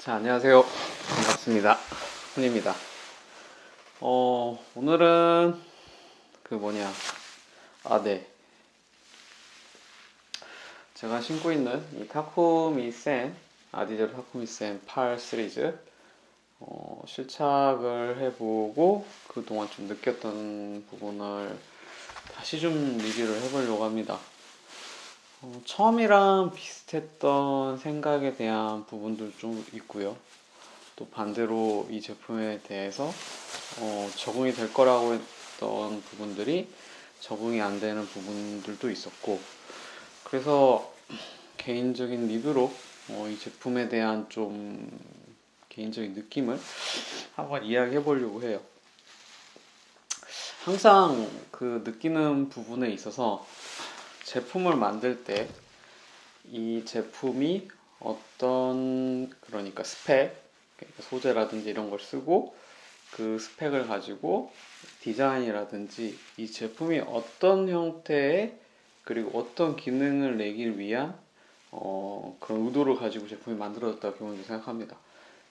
자, 안녕하세요. 반갑습니다. 훈입니다. 오늘은 네. 제가 신고 있는 이 타쿠미 센, 아디다스 타쿠미 센 8 시리즈, 실착을 해보고 그동안 좀 느꼈던 부분을 다시 좀 리뷰를 해보려고 합니다. 처음이랑 비슷했던 생각에 대한 부분도 좀 있고요. 또 반대로 이 제품에 대해서 적응이 될 거라고 했던 부분들이 적응이 안 되는 부분들도 있었고, 그래서 개인적인 리뷰로 이 제품에 대한 좀 개인적인 느낌을 한번 이야기해 보려고 해요. 항상 그 느끼는 부분에 있어서 제품을 만들 때 이 제품이 어떤, 그러니까 스펙, 그러니까 소재라든지 이런 걸 쓰고 그 스펙을 가지고 디자인이라든지 이 제품이 어떤 형태의, 그리고 어떤 기능을 내기 위한 그런 의도를 가지고 제품이 만들어졌다고 기본적으로 생각합니다.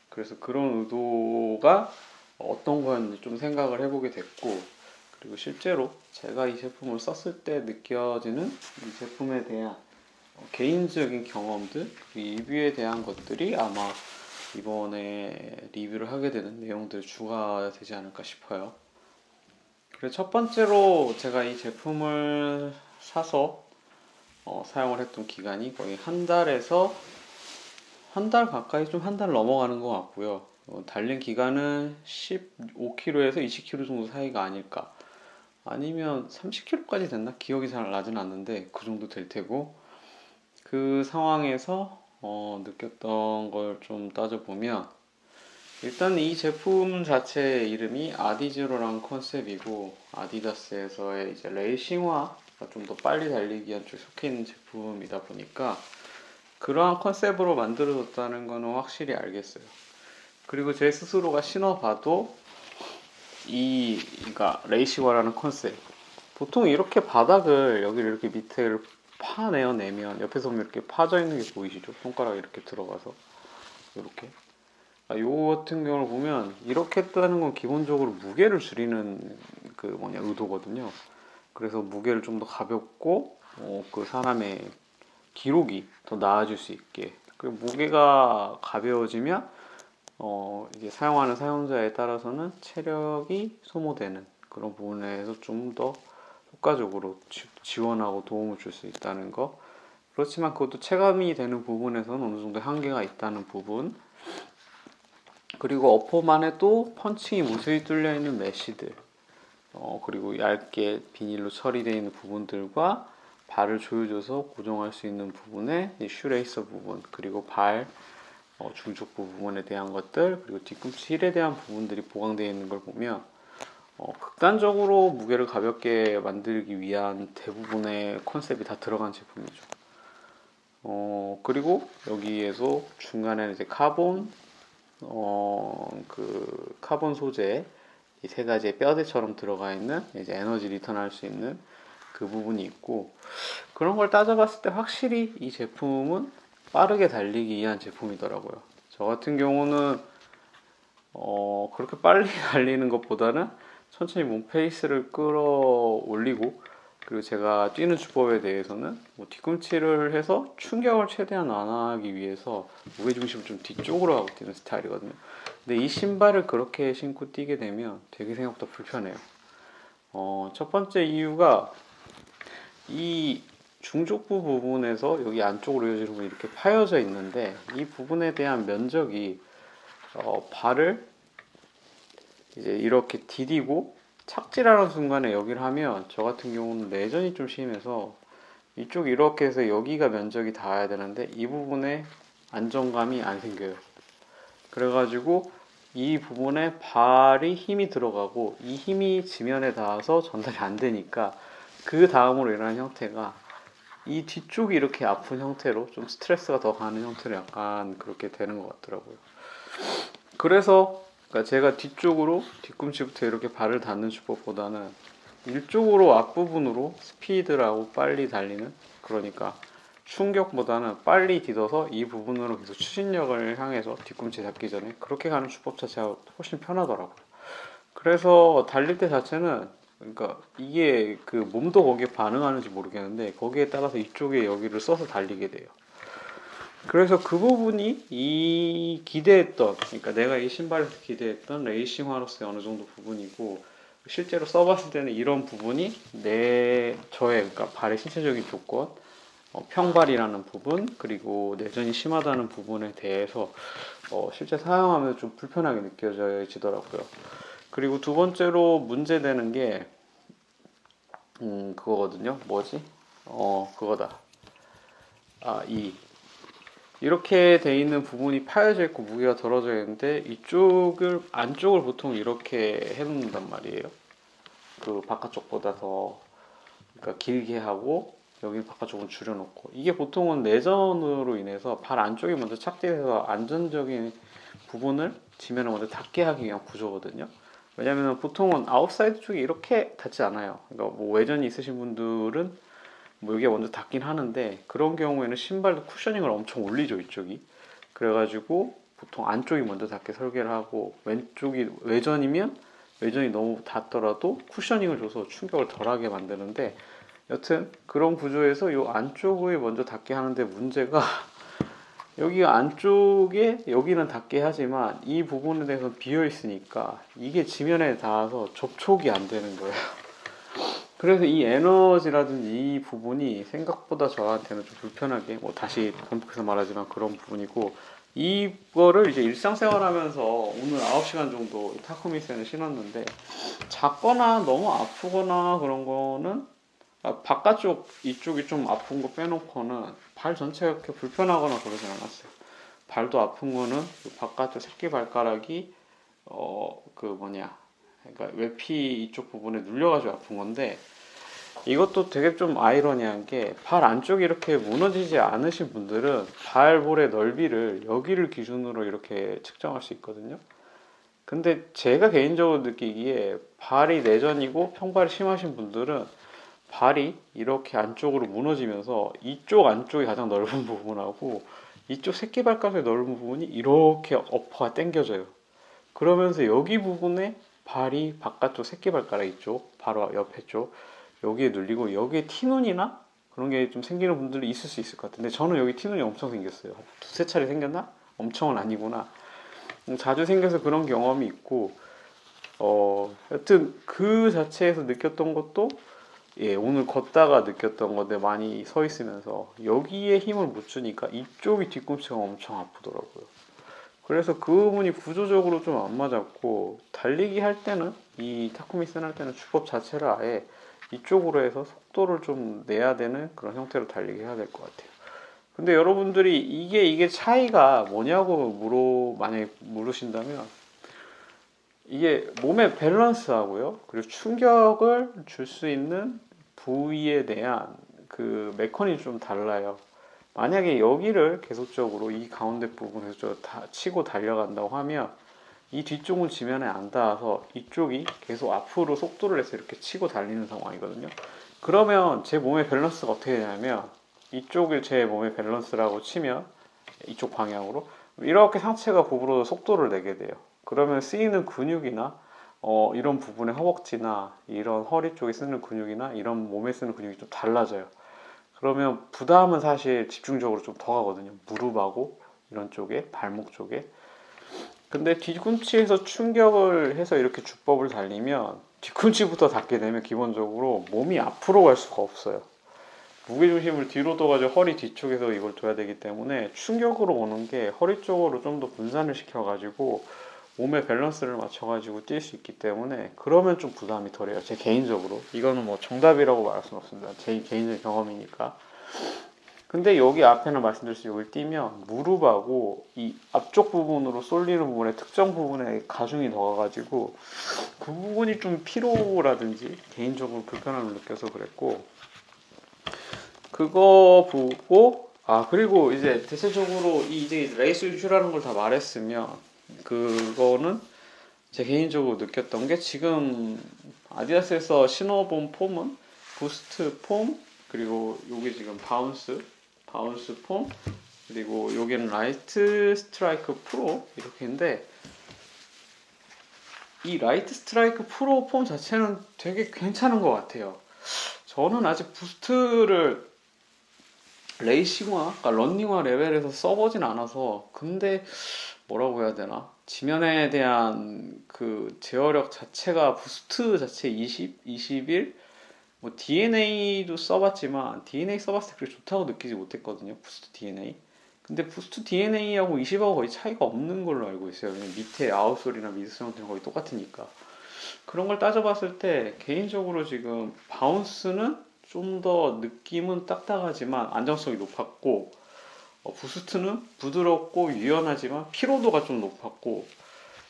그래서 그런 의도가 어떤 거였는지 좀 생각을 해보게 됐고, 그리고 실제로 제가 이 제품을 썼을 때 느껴지는 이 제품에 대한 개인적인 경험들, 리뷰에 대한 것들이 아마 이번에 리뷰를 하게 되는 내용들 주가 되지 않을까 싶어요. 그래서 첫 번째로 제가 이 제품을 사서 사용을 했던 기간이 거의 한 달에서 한 달 가까이, 좀 한 달 넘어가는 것 같고요. 달린 기간은 15km에서 20km 정도 사이가 아닐까. 아니면 30km까지 됐나? 기억이 잘 나진 않는데 그 정도 될 테고, 그 상황에서 느꼈던 걸 좀 따져보면, 일단 이 제품 자체의 이름이 아디즈로라는 컨셉이고, 아디다스에서의 이제 레이싱화가 좀 더 빨리 달리기 한쪽에 속해 있는 제품이다 보니까 그러한 컨셉으로 만들어졌다는 거는 확실히 알겠어요. 그리고 제 스스로가 신어봐도 그러니까 레이싱화라는 컨셉, 보통 이렇게 바닥을 여기를 이렇게 밑에를 파내면 옆에서 보면 이렇게 파져 있는 게 보이시죠? 손가락이 이렇게 들어가서 이렇게. 요거 같은 경우를 보면 이렇게 했다는 건 기본적으로 무게를 줄이는 의도거든요. 그래서 무게를 좀 더 가볍고 그 사람의 기록이 더 나아질 수 있게. 그리고 무게가 가벼워지면 이게 사용하는 사용자에 따라서는 체력이 소모되는 그런 부분에서 좀 더 효과적으로 지원하고 도움을 줄 수 있다는 거. 그렇지만 그것도 체감이 되는 부분에서는 어느 정도 한계가 있다는 부분. 그리고 어퍼만 해도 펀칭이 무수히 뚫려 있는 메쉬들, 그리고 얇게 비닐로 처리되어 있는 부분들과 발을 조여줘서 고정할 수 있는 부분의 슈레이서 부분, 그리고 발 중족부 부분에 대한 것들, 그리고 뒤꿈치 힐에 대한 부분들이 보강되어 있는 걸 보면 극단적으로 무게를 가볍게 만들기 위한 대부분의 컨셉이 다 들어간 제품이죠. 그리고 여기에서 중간에는 이제 카본 소재 이 세 가지의 뼈대처럼 들어가 있는 이제 에너지 리턴할 수 있는 그 부분이 있고, 그런 걸 따져봤을 때 확실히 이 제품은 빠르게 달리기 위한 제품이더라고요. 저 같은 경우는 그렇게 빨리 달리는 것보다는 천천히 몸 페이스를 끌어올리고, 그리고 제가 뛰는 주법에 대해서는 뒤꿈치를 해서 충격을 최대한 안 하기 위해서 무게중심을 좀 뒤쪽으로 하고 뛰는 스타일이거든요. 근데 이 신발을 그렇게 신고 뛰게 되면 되게 생각보다 불편해요. 첫 번째 이유가 이 중족부 부분에서 여기 안쪽으로 이어지는 부분이 이렇게 파여져 있는데, 이 부분에 대한 면적이 발을 이제 이렇게 디디고 착지하는 순간에 여기를 하면, 저 같은 경우는 내전이 좀 심해서 이쪽 이렇게 해서 여기가 면적이 닿아야 되는데 이 부분에 안정감이 안 생겨요. 그래가지고 이 부분에 발이 힘이 들어가고 이 힘이 지면에 닿아서 전달이 안 되니까 그 다음으로 일어나는 형태가 이 뒤쪽이 이렇게 아픈 형태로, 좀 스트레스가 더 가는 형태로 약간 그렇게 되는 것 같더라고요. 그래서 그러니까 제가 뒤꿈치부터 이렇게 발을 닿는 주법보다는 일쪽으로 앞부분으로 스피드라고 빨리 달리는, 그러니까 충격보다는 빨리 디뎌서 이 부분으로 계속 추진력을 향해서 뒤꿈치 닿기 전에 그렇게 가는 주법 자체가 훨씬 편하더라고요. 그래서 달릴 때 자체는, 그러니까 이게 그 몸도 거기에 반응하는지 모르겠는데 거기에 따라서 이쪽에 여기를 써서 달리게 돼요. 그래서 그 부분이 이 기대했던, 그러니까 내가 이 신발에서 기대했던 레이싱화로서의 어느 정도 부분이고, 실제로 써봤을 때는 이런 부분이 저의, 그러니까 발의 신체적인 조건, 평발이라는 부분, 그리고 내전이 심하다는 부분에 대해서 실제 사용하면 좀 불편하게 느껴지더라고요. 그리고 두 번째로 문제되는 게 그거거든요. 뭐지? 그거다. 이렇게 돼 있는 부분이 파여져 있고 무게가 덜어져 있는데 이쪽을 안쪽을 보통 이렇게 해놓는단 말이에요. 그 바깥쪽보다 더, 그러니까 길게 하고 여기 바깥쪽은 줄여놓고, 이게 보통은 내전으로 인해서 발 안쪽이 먼저 착지해서 안전적인 부분을 지면을 먼저 닿게 하기 위한 구조거든요. 왜냐면 보통은 아웃사이드 쪽이 이렇게 닿지 않아요. 그러니까 뭐 외전이 있으신 분들은 뭐 여기가 먼저 닿긴 하는데, 그런 경우에는 신발도 쿠셔닝을 엄청 올리죠, 이쪽이. 그래가지고 보통 안쪽이 먼저 닿게 설계를 하고, 왼쪽이 외전이면 외전이 너무 닿더라도 쿠셔닝을 줘서 충격을 덜하게 만드는데, 여튼 그런 구조에서 이 안쪽을 먼저 닿게 하는데 문제가 여기 안쪽에 여기는 닿게 하지만 이 부분에 대해서 비어 있으니까 이게 지면에 닿아서 접촉이 안 되는 거예요. 그래서 이 에너지라든지 이 부분이 생각보다 저한테는 좀 불편하게, 뭐 다시 반복해서 말하지만 그런 부분이고, 이거를 이제 일상생활 하면서 오늘 9시간 정도 타코미센을 신었는데, 작거나 너무 아프거나 그런 거는, 바깥쪽 이쪽이 좀 아픈 거 빼놓고는 발 전체가 그렇게 불편하거나 그러진 않았어요. 발도 아픈 거는 바깥쪽 새끼 발가락이 그러니까 외피 이쪽 부분에 눌려가지고 아픈 건데, 이것도 되게 좀 아이러니한 게 발 안쪽이 이렇게 무너지지 않으신 분들은 발볼의 넓이를 여기를 기준으로 이렇게 측정할 수 있거든요. 근데 제가 개인적으로 느끼기에 발이 내전이고 평발이 심하신 분들은 발이 이렇게 안쪽으로 무너지면서 이쪽 안쪽이 가장 넓은 부분하고 이쪽 새끼발가락의 넓은 부분이 이렇게 어퍼가 당겨져요. 그러면서 여기 부분에 발이 바깥쪽 새끼발가락 이쪽 바로 옆에 쪽 여기에 눌리고, 여기에 티눈이나 그런 게 좀 생기는 분들이 있을 수 있을 것 같은데, 저는 여기 티눈이 엄청 생겼어요. 두세 차례 생겼나? 엄청은 아니구나. 자주 생겨서 그런 경험이 있고, 여튼 그 자체에서 느꼈던 것도, 예, 오늘 걷다가 느꼈던 건데, 많이 서 있으면서 여기에 힘을 못 주니까 이쪽이 뒤꿈치가 엄청 아프더라고요. 그래서 그 부분이 구조적으로 좀 안 맞았고, 달리기 할 때는, 이 타코미센 할 때는 주법 자체를 아예 이쪽으로 해서 속도를 좀 내야 되는 그런 형태로 달리기 해야 될 것 같아요. 근데 여러분들이 이게 차이가 뭐냐고 만약에 물으신다면, 이게 몸의 밸런스하고요, 그리고 충격을 줄 수 있는 부위에 대한 그 메커니즘이 좀 달라요. 만약에 여기를 계속적으로 이 가운데 부분에서 치고 달려간다고 하면 이 뒤쪽은 지면에 안 닿아서 이쪽이 계속 앞으로 속도를 내서 이렇게 치고 달리는 상황이거든요. 그러면 제 몸의 밸런스가 어떻게 되냐면, 이쪽을 제 몸의 밸런스라고 치면 이쪽 방향으로 이렇게 상체가 구부러져 속도를 내게 돼요. 그러면 쓰이는 근육이나 이런 부분의 허벅지나 이런 허리 쪽에 쓰는 근육이나 이런 몸에 쓰는 근육이 좀 달라져요. 그러면 부담은 사실 집중적으로 좀 더 가거든요. 무릎하고 이런 쪽에, 발목 쪽에. 근데 뒤꿈치에서 충격을 해서 이렇게 주법을 달리면 뒤꿈치부터 닿게 되면 기본적으로 몸이 앞으로 갈 수가 없어요. 무게중심을 뒤로 둬가지고 허리 뒤쪽에서 이걸 둬야 되기 때문에 충격으로 오는 게 허리 쪽으로 좀 더 분산을 시켜가지고 몸의 밸런스를 맞춰가지고 뛸 수 있기 때문에, 그러면 좀 부담이 덜해요. 제 개인적으로. 이거는 뭐 정답이라고 말할 수는 없습니다. 제 개인적인 경험이니까. 근데 여기 앞에는 말씀드렸듯이 여기 뛰면 무릎하고 이 앞쪽 부분으로 쏠리는 부분에 특정 부분에 가중이 더 가가지고 그 부분이 좀 피로라든지 개인적으로 불편함을 느껴서 그랬고, 그거 보고, 그리고 이제 대체적으로 이제 레이스 이슈라는 걸 다 말했으면, 그거는 제 개인적으로 느꼈던 게, 지금 아디다스에서 신어본 폼은 부스트 폼, 그리고 요게 지금 바운스 바운스 폼, 그리고 여기는 라이트 스트라이크 프로 이렇게인데, 이 라이트 스트라이크 프로 폼 자체는 되게 괜찮은 것 같아요. 저는 아직 부스트를 레이싱화, 그러니까 런닝화 레벨에서 써보진 않아서, 근데 뭐라고 해야 되나? 지면에 대한 그 제어력 자체가 부스트 자체 20, 21? 뭐 DNA도 써봤지만 DNA 써봤을 때 그렇게 좋다고 느끼지 못했거든요. 부스트 DNA. 근데 부스트 DNA하고 20하고 거의 차이가 없는 걸로 알고 있어요. 그냥 밑에 아웃솔이나 미드솔 형태는 거의 똑같으니까. 그런 걸 따져봤을 때 개인적으로 지금 바운스는 좀 더 느낌은 딱딱하지만 안정성이 높았고, 부스트는 부드럽고 유연하지만 피로도가 좀 높았고,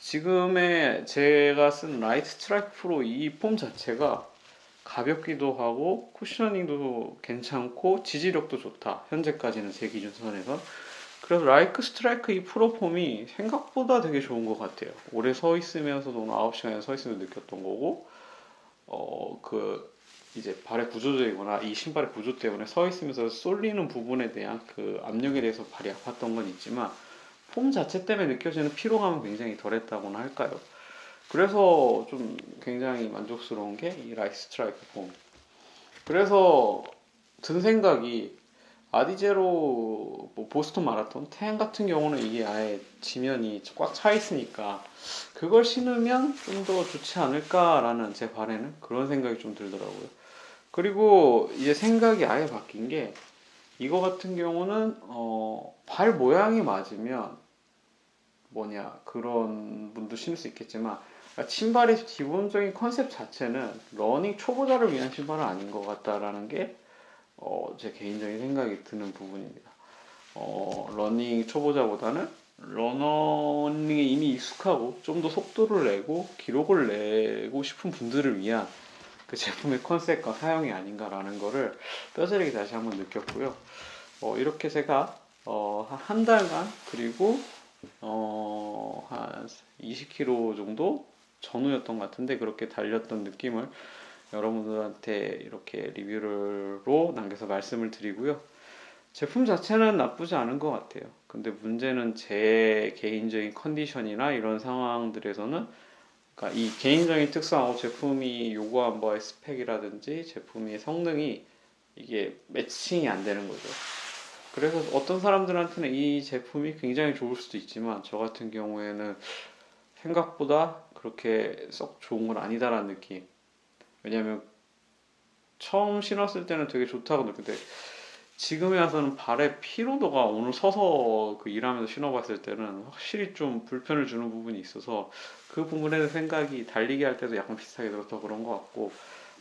지금의 제가 쓴 라이트 스트라이크 프로 이 폼 자체가 가볍기도 하고 쿠셔닝도 괜찮고 지지력도 좋다. 현재까지는 제 기준선에서. 그래서 라이크 스트라이크 이 프로 폼이 생각보다 되게 좋은 것 같아요. 오래 서 있으면서도 오늘 9시간에 서 있으면서 느꼈던 거고, 그 이제 발의 구조적이거나 이 신발의 구조 때문에 서 있으면서 쏠리는 부분에 대한 그 압력에 대해서 발이 아팠던 건 있지만, 폼 자체 때문에 느껴지는 피로감은 굉장히 덜했다고나 할까요? 그래서 좀 굉장히 만족스러운 게 이 라이트 스트라이크 폼. 그래서 든 생각이, 아디제로 뭐 보스턴 마라톤 10 같은 경우는 이게 아예 지면이 꽉 차 있으니까 그걸 신으면 좀 더 좋지 않을까라는 제 발에는 그런 생각이 좀 들더라고요. 그리고 이제 생각이 아예 바뀐 게, 이거 같은 경우는 발 모양이 맞으면 뭐냐 그런 분도 신을 수 있겠지만, 그러니까 신발의 기본적인 컨셉 자체는 러닝 초보자를 위한 신발은 아닌 것 같다라는 게 제 개인적인 생각이 드는 부분입니다. 러닝 초보자보다는 러닝에 이미 익숙하고 좀 더 속도를 내고 기록을 내고 싶은 분들을 위한 그 제품의 컨셉과 사용이 아닌가라는 거를 뼈저리게 다시 한번 느꼈고요. 이렇게 제가 한 달간, 그리고 한 20km 정도 전후였던 것 같은데 그렇게 달렸던 느낌을 여러분들한테 이렇게 리뷰로 남겨서 말씀을 드리고요. 제품 자체는 나쁘지 않은 것 같아요. 근데 문제는 제 개인적인 컨디션이나 이런 상황들에서는, 그러니까 이 개인적인 특성하고 제품이 요구한 바의 스펙이라든지 제품의 성능이 이게 매칭이 안 되는 거죠. 그래서 어떤 사람들한테는 이 제품이 굉장히 좋을 수도 있지만, 저 같은 경우에는 생각보다 그렇게 썩 좋은 건 아니다라는 느낌. 왜냐면 처음 신었을 때는 되게 좋다고 느꼈는데, 지금에 와서는 발의 피로도가, 오늘 서서 그 일하면서 신어봤을 때는 확실히 좀 불편을 주는 부분이 있어서, 그 부분에 대한 생각이 달리기 할 때도 약간 비슷하게 들어서 그런 것 같고,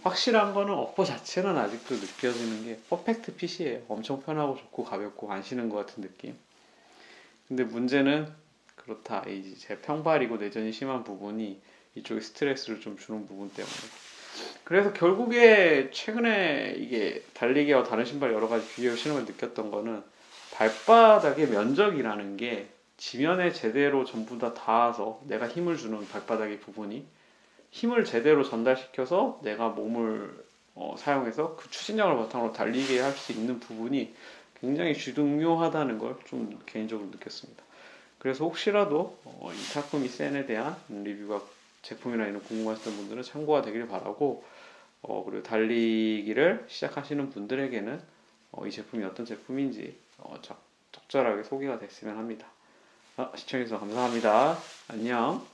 확실한 거는 업버 자체는 아직도 느껴지는 게 퍼펙트 핏이에요. 엄청 편하고 좋고 가볍고 안 쉬는 것 같은 느낌. 근데 문제는 그렇다. 이제 제 평발이고 내전이 심한 부분이 이쪽에 스트레스를 좀 주는 부분 때문에. 그래서 결국에 최근에 이게 달리기와 다른 신발 여러 가지 비교해 신으면서 느꼈던 거는, 발바닥의 면적이라는 게 지면에 제대로 전부 다 닿아서 내가 힘을 주는 발바닥의 부분이 힘을 제대로 전달시켜서 내가 몸을 사용해서 그 추진력을 바탕으로 달리게 할 수 있는 부분이 굉장히 중요하다는 걸 좀 개인적으로 느꼈습니다. 그래서 혹시라도 이 타쿠미 센에 대한 리뷰가, 제품이나 이런 궁금하셨던 분들은 참고가 되길 바라고, 그리고 달리기를 시작하시는 분들에게는 이 제품이 어떤 제품인지 적절하게 소개가 됐으면 합니다. 시청해주셔서 감사합니다. 안녕.